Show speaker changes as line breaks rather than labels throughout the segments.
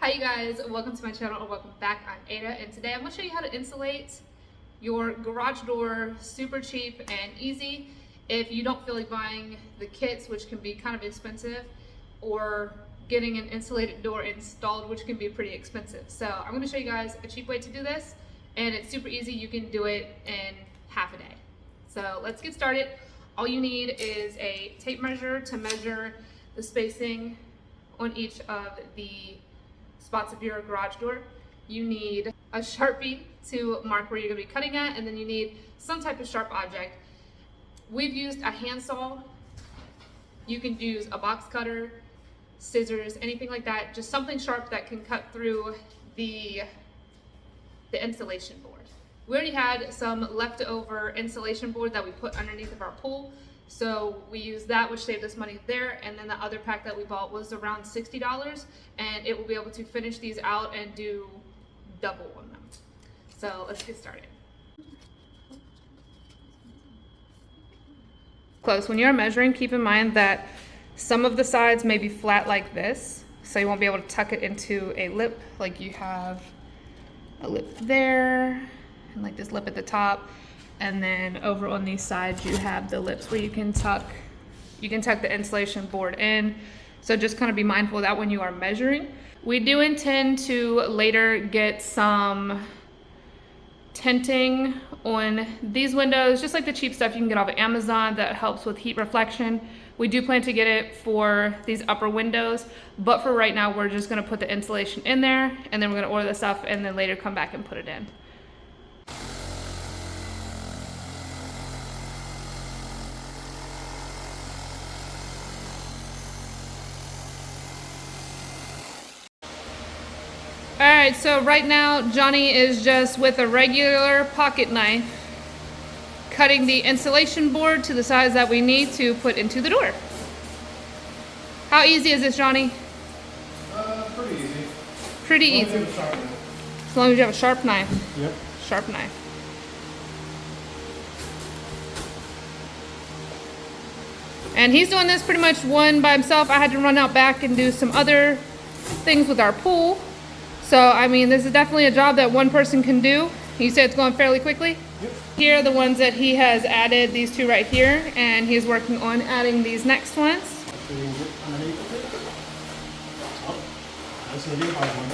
Hi you guys, welcome to my channel or welcome back. I'm Ada and today I'm going to show you how to insulate your garage door super cheap and easy if you don't feel like buying the kits, which can be kind of expensive, or getting an insulated door installed, which can be pretty expensive. So I'm going to show you guys a cheap way to do this, and it's super easy. You can do it in half a day. So let's get started. All you need is a tape measure to measure the spacing on each of the spots of your garage door. You need a Sharpie to mark where you're going to be cutting at, and then you need some type of sharp object. We've used a handsaw. You can use a box cutter, scissors, anything like that, just something sharp that can cut through the insulation board. We already had some leftover insulation board that we put underneath of our pool, so we used that, which saved us money there. And then the other pack that we bought was around $60, and it will be able to finish these out and do double on them. So let's get started. Close. When you're measuring, keep in mind that some of the sides may be flat like this, so you won't be able to tuck it into a lip. Like you have a lip there, and like this lip at the top. And then over on these sides, you have the lips where you can tuck the insulation board in. So just kind of be mindful of that when you are measuring. We do intend to later get some tinting on these windows, just like the cheap stuff you can get off of Amazon that helps with heat reflection. We do plan to get it for these upper windows, but for right now, we're just gonna put the insulation in there, and then we're gonna order the stuff and then later come back and put it in. All right, so right now Johnny is just with a regular pocket knife cutting the insulation board to the size that we need to put into the door. How easy is this, Johnny?
Pretty easy.
Pretty easy. As long as you have a sharp knife.
Yep.
Sharp knife. And he's doing this pretty much one by himself. I had to run out back and do some other things with our pool. So, I mean, this is definitely a job that one person can do. You said it's going fairly quickly?
Yep.
Here are the ones that he has added, these two right here, and he's working on adding these next ones.
So you get underneath of it. Oh, that's going to be a hard one.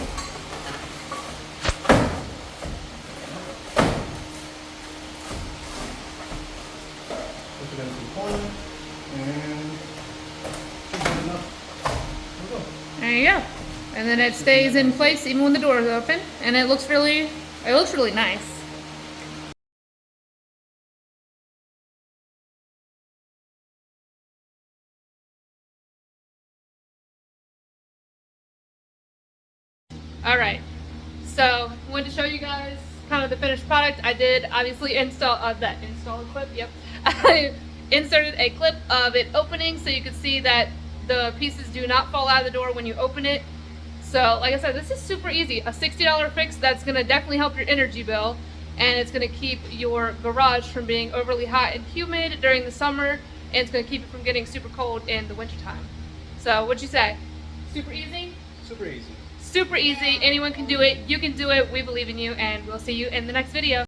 Put it into the corner, and should be enough. There we go.
There you go. And then it stays in place even when the door is open, and it looks really nice. All right, so I wanted to show you guys kind of the finished product. I did obviously install a clip. Yep, I inserted a clip of it opening so you could see that the pieces do not fall out of the door when you open it. So like I said, this is super easy. A $60 fix that's gonna definitely help your energy bill, and it's gonna keep your garage from being overly hot and humid during the summer, and it's gonna keep it from getting super cold in the wintertime. So what'd you say? Super easy?
Super easy.
Super easy. Anyone can do it. You can do it. We believe in you, and we'll see you in the next video.